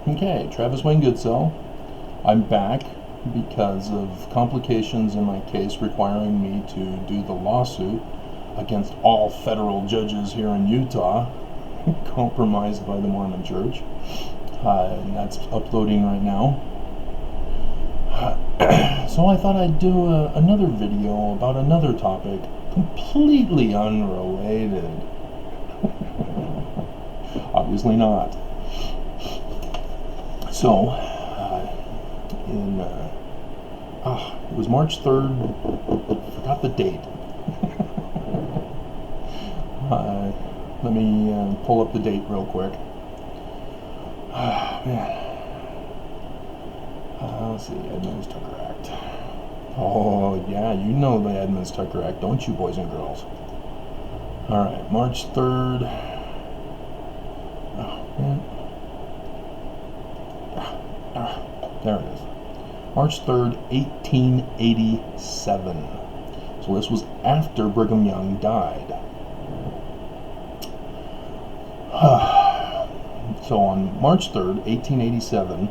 Okay, Travis Wayne Goodsell. I'm back because of complications in my case requiring me to do the lawsuit against all federal judges here in Utah, compromised by the Mormon Church. And that's uploading right now. So I thought I'd do another video about another topic, completely unrelated. Obviously not. So, it was March 3rd, forgot the date. Let me pull up the date real quick. Man. Let's see, Edmunds-Tucker Act. Oh, yeah, you know the Edmunds-Tucker Act, don't you, boys and girls? Alright, March 3rd. Oh, man. There it is. March 3rd, 1887. So this was after Brigham Young died. So on March 3rd, 1887,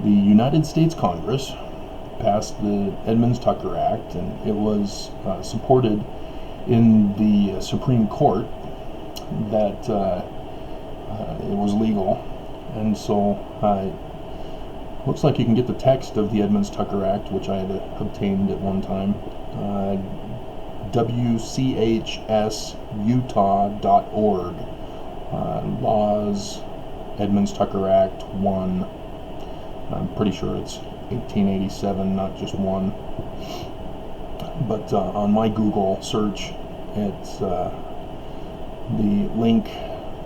the United States Congress passed the Edmunds-Tucker Act, and it was supported in the Supreme Court that it was legal. And so looks like you can get the text of the Edmunds-Tucker Act, which I had obtained at one time. WCHSutah.org. Laws, Edmunds-Tucker Act 1. I'm pretty sure it's 1887, not just 1. But on my Google search, it's the link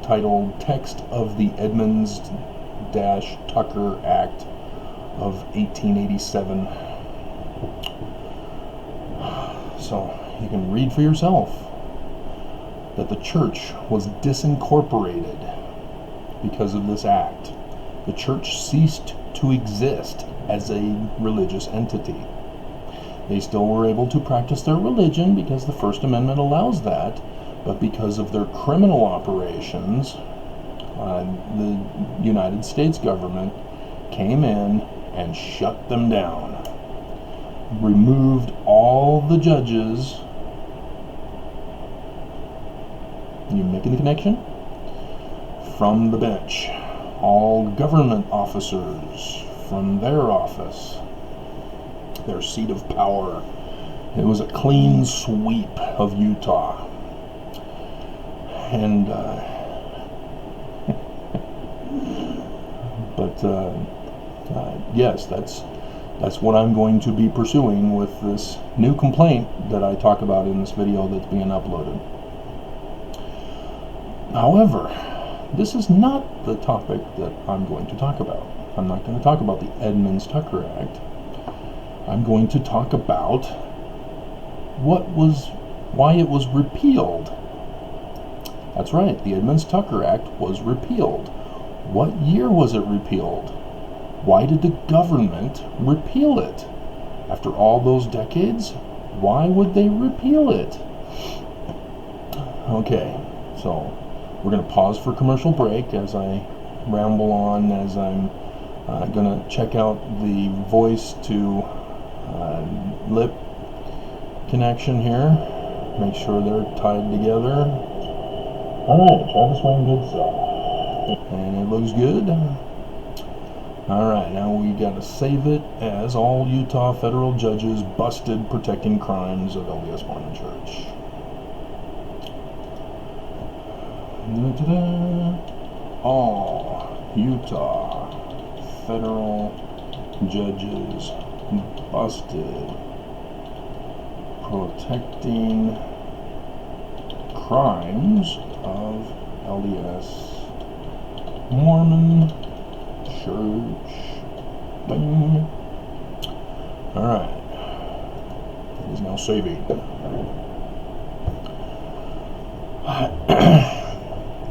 titled Text of the Edmunds-Tucker Act of 1887. So you can read for yourself that the church was disincorporated because of this act. The church ceased to exist as a religious entity. They still were able to practice their religion because the First Amendment allows that, but because of their criminal operations, the United States government came in and shut them down, removed all the judges. You making the connection? From the bench. All government officers from their office, their seat of power. It was a clean sweep of Utah. And yes, that's what I'm going to be pursuing with this new complaint that I talk about in this video that's being uploaded. However, this is not the topic that I'm going to talk about. I'm not going to talk about the Edmunds-Tucker Act. I'm going to talk about why it was repealed. That's right, the Edmunds-Tucker Act was repealed. What year was it repealed? Why did the government repeal it? After all those decades, why would they repeal it? Okay, so we're going to pause for commercial break as I ramble on, as I'm going to check out the voice to lip connection here. Make sure they're tied together. Alright, Travis Wayne Goodsell. And it looks good. Alright, now we got to save it as all Utah federal judges busted protecting crimes of LDS Mormon Church. All Utah federal judges busted protecting crimes of LDS Mormon Church. Bing. Alright. It is now saving.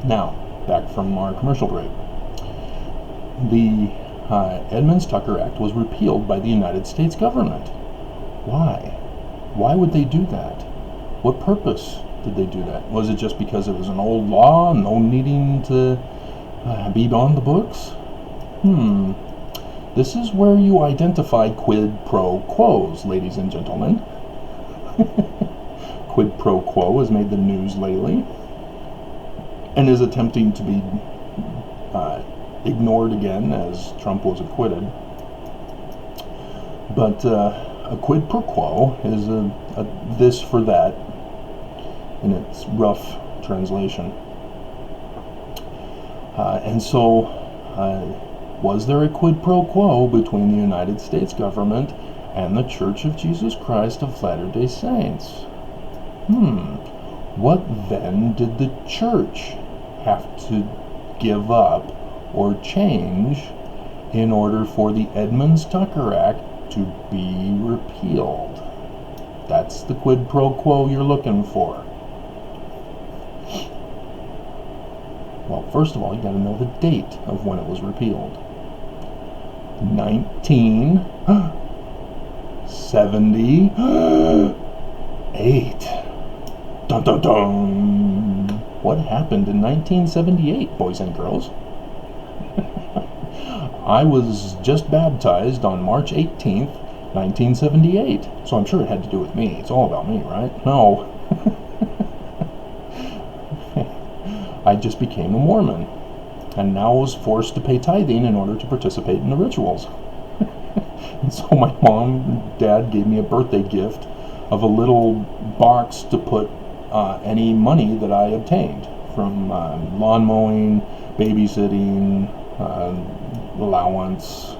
Now, back from our commercial break. The Edmunds-Tucker Act was repealed by the United States government. Why? Why would they do that? What purpose did they do that? Was it just because it was an old law, no needing to be on the books? This is where you identify quid pro quos, ladies and gentlemen. Quid pro quo has made the news lately and is attempting to be ignored again as Trump was acquitted. But a quid pro quo is a this for that in its rough translation. And so, was there a quid pro quo between the United States government and the Church of Jesus Christ of Latter-day Saints? What then did the church have to give up or change in order for the Edmunds-Tucker Act to be repealed? That's the quid pro quo you're looking for. Well, first of all, you got to know the date of when it was repealed. 1978. Dun dun dun. What happened in 1978, boys and girls? I was just baptized on March 18th, 1978. So I'm sure it had to do with me. It's all about me, right? No. I just became a Mormon, and now was forced to pay tithing in order to participate in the rituals. And so my mom and dad gave me a birthday gift of a little box to put any money that I obtained from lawn mowing, babysitting, allowance,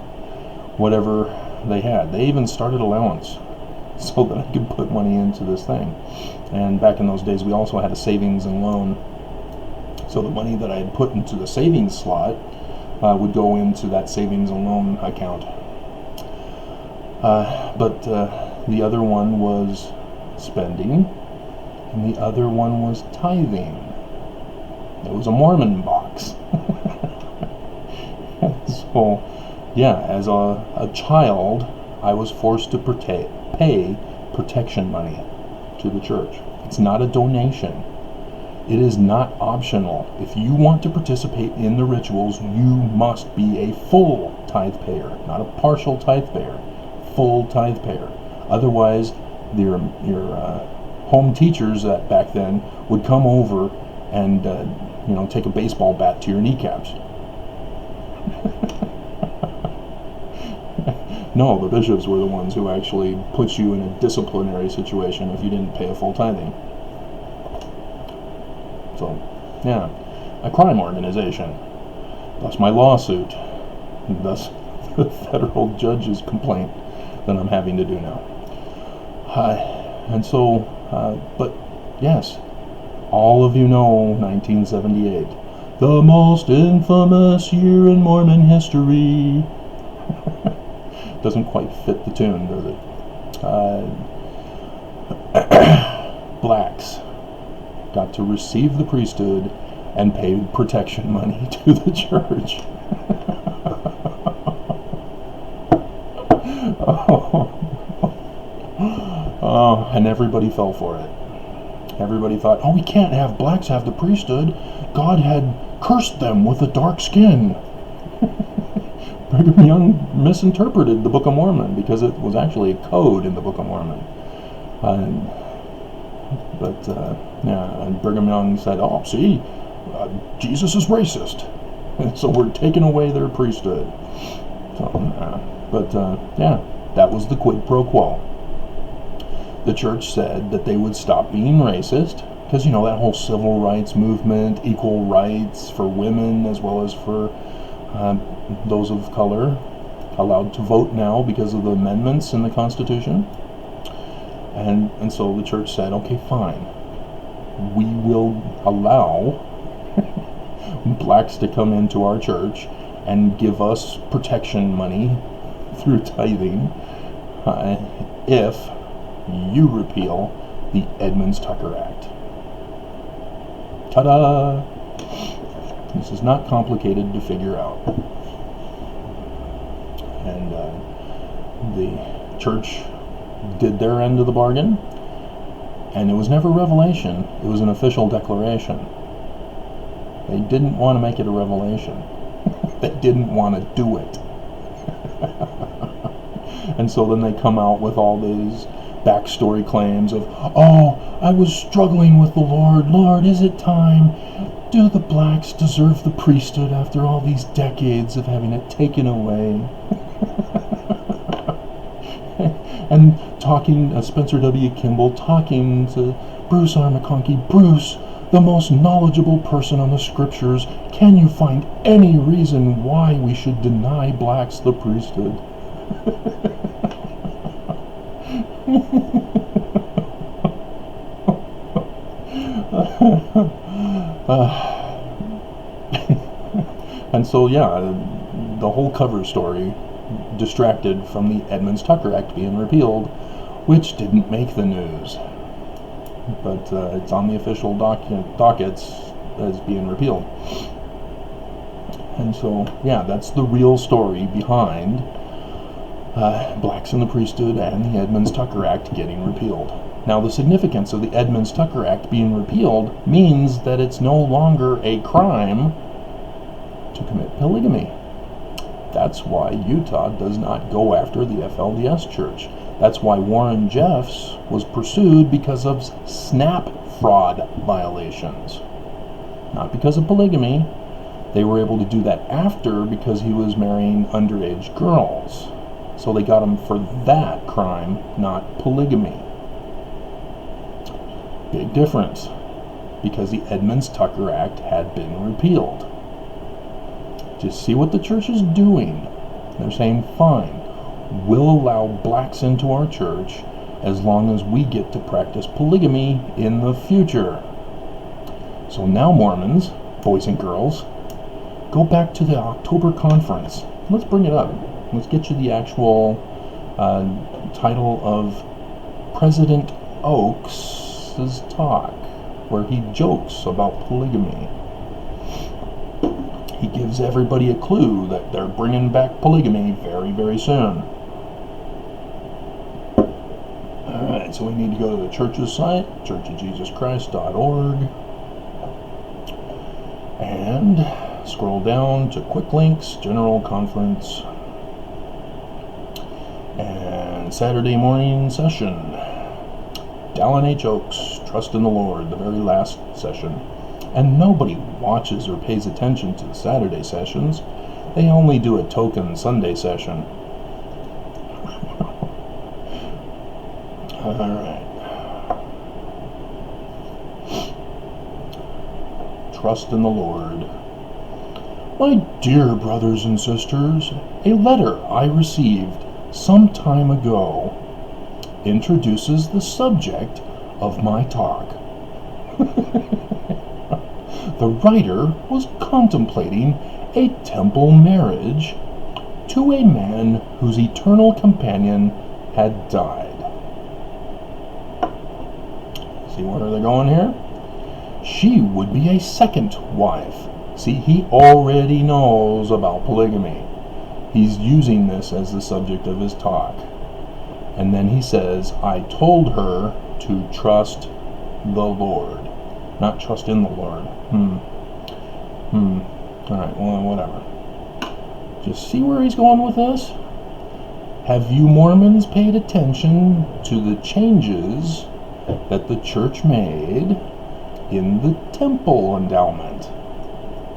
whatever they had. They even started allowance so that I could put money into this thing. And back in those days, we also had a savings and loan. So the money that I had put into the savings slot would go into that savings and loan account. But the other one was spending, and the other one was tithing. It was a Mormon box. So, yeah, as a child, I was forced to pay protection money to the church. It's not a donation. It is not optional. If you want to participate in the rituals, you must be a full tithe payer, not a partial tithe payer, full tithe payer. Otherwise, your home teachers that back then would come over and take a baseball bat to your kneecaps. No, the bishops were the ones who actually put you in a disciplinary situation if you didn't pay a full tithing. So, yeah, a crime organization. Thus my lawsuit. And thus the federal judge's complaint that I'm having to do now. And so, but yes, all of you know 1978. The most infamous year in Mormon history. Doesn't quite fit the tune, does it? Blacks got to receive the priesthood and pay protection money to the church. And everybody fell for it. Everybody thought, oh, we can't have blacks have the priesthood. God had cursed them with a dark skin. Brigham Young misinterpreted the Book of Mormon because it was actually a code in the Book of Mormon. And Brigham Young said, oh, see, Jesus is racist. So we're taking away their priesthood. So, that was the quid pro quo. The church said that they would stop being racist because, that whole civil rights movement, equal rights for women as well as for those of color, allowed to vote now because of the amendments in the Constitution. And so the church said, okay, fine. We will allow blacks to come into our church and give us protection money through tithing if you repeal the Edmunds-Tucker Act. Ta-da! This is not complicated to figure out. And the church did their end of the bargain, and it was never revelation. It was an official declaration. They didn't want to make it a revelation. that didn't want to do it. And so then they come out with all these backstory claims of, oh, I was struggling with the Lord. Lord, is it time? Do the blacks deserve the priesthood after all these decades of having it taken away? And talking, Spencer W. Kimball talking to Bruce R. McConkie. Bruce, the most knowledgeable person on the scriptures, can you find any reason why we should deny blacks the priesthood? And so, yeah, the whole cover story distracted from the Edmunds-Tucker Act being repealed, which didn't make the news. But it's on the official dockets as being repealed. And so, yeah, that's the real story behind blacks in the priesthood and the Edmunds-Tucker Act getting repealed. Now, the significance of the Edmunds-Tucker Act being repealed means that it's no longer a crime to commit polygamy. That's why Utah does not go after the FLDS church. That's why Warren Jeffs was pursued because of SNAP fraud violations. Not because of polygamy. They were able to do that after because he was marrying underage girls. So they got him for that crime, not polygamy. Big difference. Because the Edmunds-Tucker Act had been repealed. Just see what the church is doing. They're saying, fine, we'll allow blacks into our church as long as we get to practice polygamy in the future. So now, Mormons, boys and girls, go back to the October conference. Let's bring it up. Let's get you the actual title of President Oaks' talk, where he jokes about polygamy. He gives everybody a clue that they're bringing back polygamy very, very soon. Alright, so we need to go to the church's site, churchofjesuschrist.org, and scroll down to Quick Links, General Conference, and Saturday morning session. Dallin H. Oaks, Trust in the Lord, the very last session. And nobody watches or pays attention to the Saturday sessions. They only do a token Sunday session. Alright. Trust in the Lord. My dear brothers and sisters, a letter I received some time ago introduces the subject of my talk. The writer was contemplating a temple marriage to a man whose eternal companion had died. See where they're going here? She would be a second wife. See, he already knows about polygamy. He's using this as the subject of his talk. And then he says, I told her to trust the Lord. Not trust in the Lord. Alright, well, whatever. Just see where he's going with this? Have you Mormons paid attention to the changes that the church made in the temple endowment,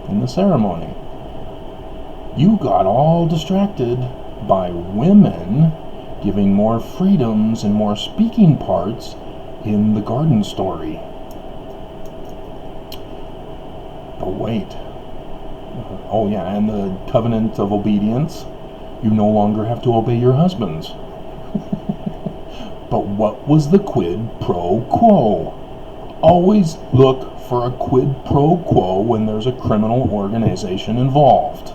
in the ceremony? You got all distracted by women giving more freedoms and more speaking parts in the garden story. But wait. Oh yeah, and the covenant of obedience. You no longer have to obey your husbands. But what was the quid pro quo? Always look for a quid pro quo when there's a criminal organization involved.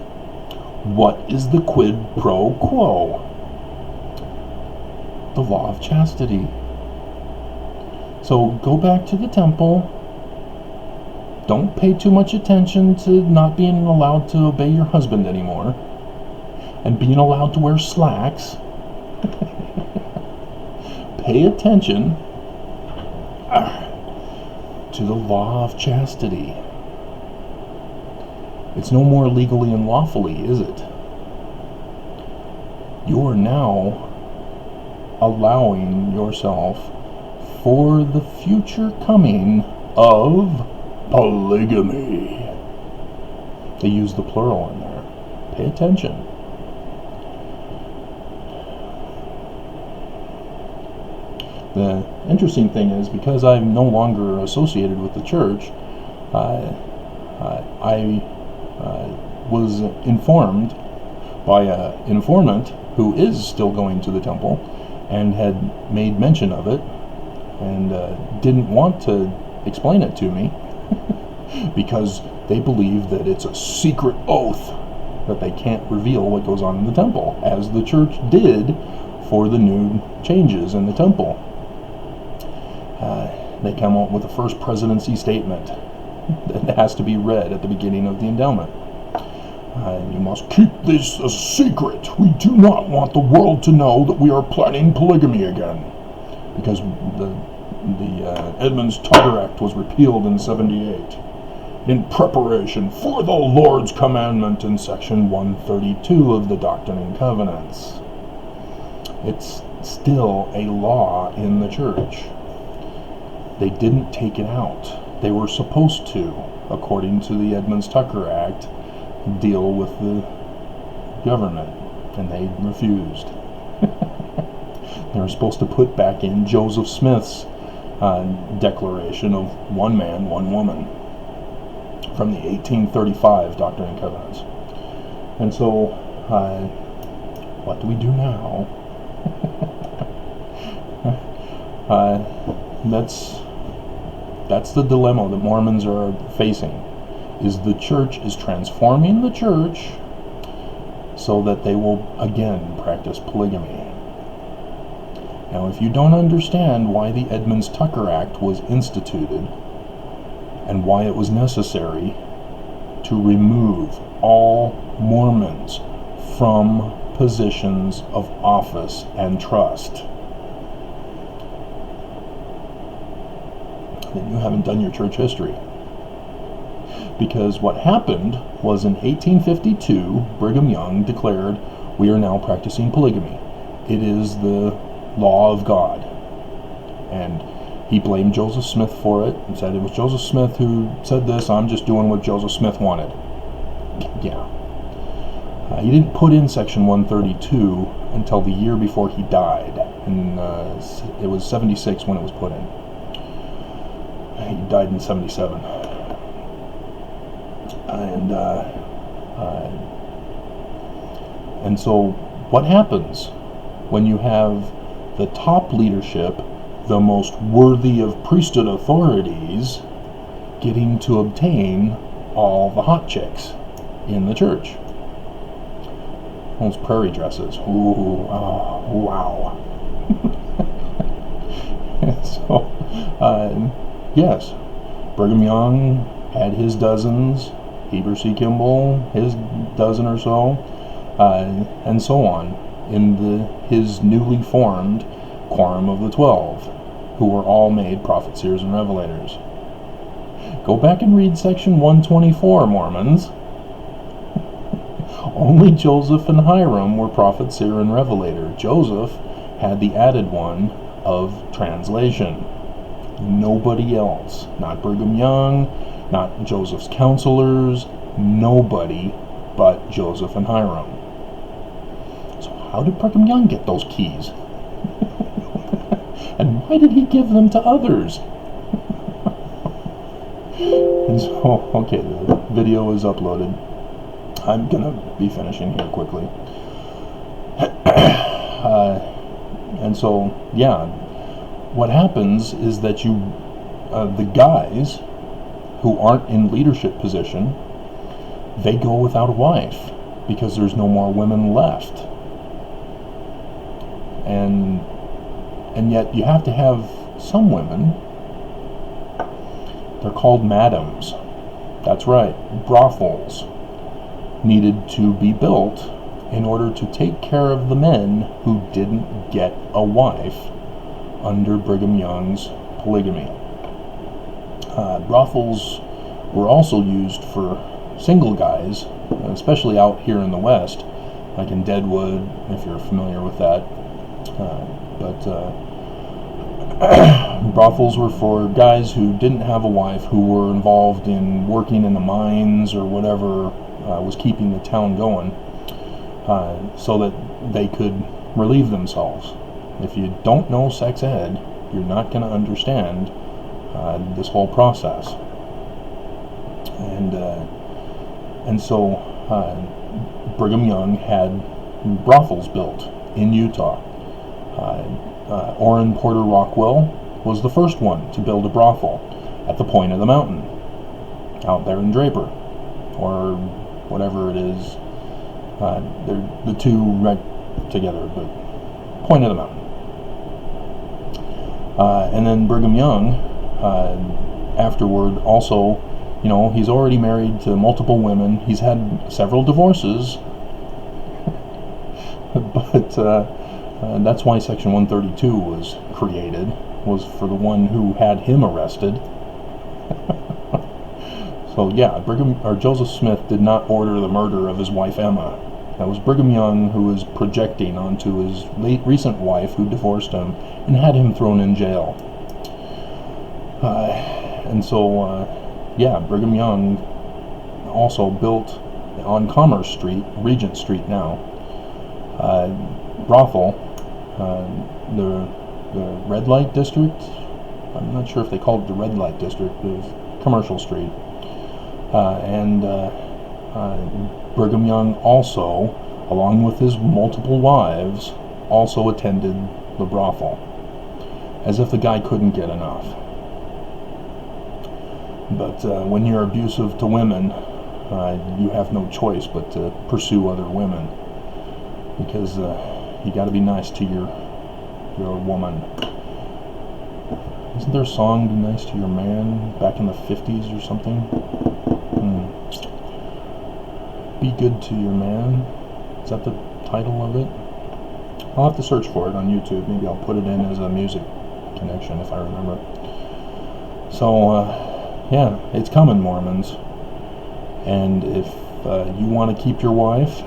What is the quid pro quo? The law of chastity. So go back to the temple. Don't pay too much attention to not being allowed to obey your husband anymore. And being allowed to wear slacks. Pay attention to the law of chastity. It's no more legally and lawfully, is it? You are now allowing yourself for the future coming of polygamy. They use the plural in there. Pay attention. The interesting thing is, because I'm no longer associated with the church, I was informed by an informant who is still going to the temple and had made mention of it, and didn't want to explain it to me because they believe that it's a secret oath that they can't reveal what goes on in the temple, as the church did for the new changes in the temple. They come up with the first presidency statement that has to be read at the beginning of the endowment. You must keep this a secret. We do not want the world to know that we are planning polygamy again, because the Edmunds-Tucker Act was repealed in 78 in preparation for the Lord's commandment in section 132 of the Doctrine and Covenants. It's still a law in the church. They didn't take it out. They were supposed to, according to the Edmunds-Tucker Act, deal with the government, and they refused. They were supposed to put back in Joseph Smith's declaration of one man, one woman, from the 1835 Doctrine and Covenants. And so, what do we do now? That's the dilemma that Mormons are facing. Is the church is transforming the church so that they will again practice polygamy. Now, if you don't understand why the Edmunds-Tucker Act was instituted and why it was necessary to remove all Mormons from positions of office and trust, then you haven't done your church history. Because what happened was, in 1852, Brigham Young declared, "We are now practicing polygamy. It is the law of God." And he blamed Joseph Smith for it and said it was Joseph Smith who said this. I'm just doing what Joseph Smith wanted. Yeah. He didn't put in section 132 until the year before he died. And it was 76 when it was put in. He died in 77. And so what happens when you have the top leadership, the most worthy of priesthood authorities, getting to obtain all the hot chicks in the church? Those prairie dresses. Ooh, oh, wow. So, yes, Brigham Young had his dozens, Heber C. Kimball his dozen or so, and so on, in his newly formed Quorum of the 12, who were all made prophets, seers, and revelators. Go back and read section 124, Mormons. Only Joseph and Hiram were prophet, seer, and revelator. Joseph had the added one of translation. Nobody else. Not Brigham Young, not Joseph's counselors, nobody but Joseph and Hiram. So how did Brigham Young get those keys? And why did he give them to others? And so, okay, the video is uploaded. I'm gonna be finishing here quickly. And so, yeah, what happens is that the guys who aren't in leadership position, they go without a wife because there's no more women left. And yet you have to have some women. They're called madams. That's right, brothels needed to be built in order to take care of the men who didn't get a wife under Brigham Young's polygamy. Brothels were also used for single guys, especially out here in the West, like in Deadwood, if you're familiar with that. Brothels were for guys who didn't have a wife, who were involved in working in the mines or whatever was keeping the town going, so that they could relieve themselves. If you don't know sex ed, you're not going to understand this whole process. And so Brigham Young had brothels built in Utah. Orrin Porter Rockwell was the first one to build a brothel at the point of the mountain, out there in Draper, or whatever it is. They're the two right together, but point of the mountain. And then Brigham Young, afterward, also, he's already married to multiple women. He's had several divorces, but that's why Section 132 was created, was for the one who had him arrested. So yeah, Joseph Smith did not order the murder of his wife Emma. That was Brigham Young who was projecting onto his recent wife, who divorced him and had him thrown in jail. And so, yeah, Brigham Young also built on Commerce Street, Regent Street now, brothel, the red light district. I'm not sure if they called it the red light district, but it was Commercial Street. And Brigham Young also, along with his multiple wives, also attended the brothel, as if the guy couldn't get enough. But when you're abusive to women, you have no choice but to pursue other women, because you got to be nice to your woman. Isn't there a song, "Be Nice to Your Man," back in the 50s or something? Be good to your man. Is that the title of it? I'll have to search for it on YouTube. Maybe I'll put it in as a music connection if I remember. So, yeah, it's coming, Mormons. And if you want to keep your wife,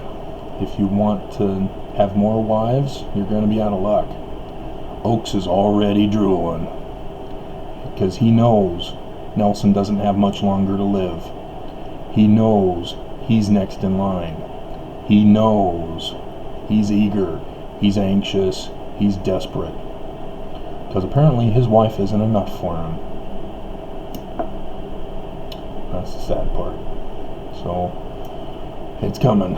if you want to have more wives, you're going to be out of luck. Oaks is already drooling, because he knows Nelson doesn't have much longer to live. He knows he's next in line. He knows he's eager, he's anxious, he's desperate, because apparently his wife isn't enough for him. That's the sad part. So, it's coming.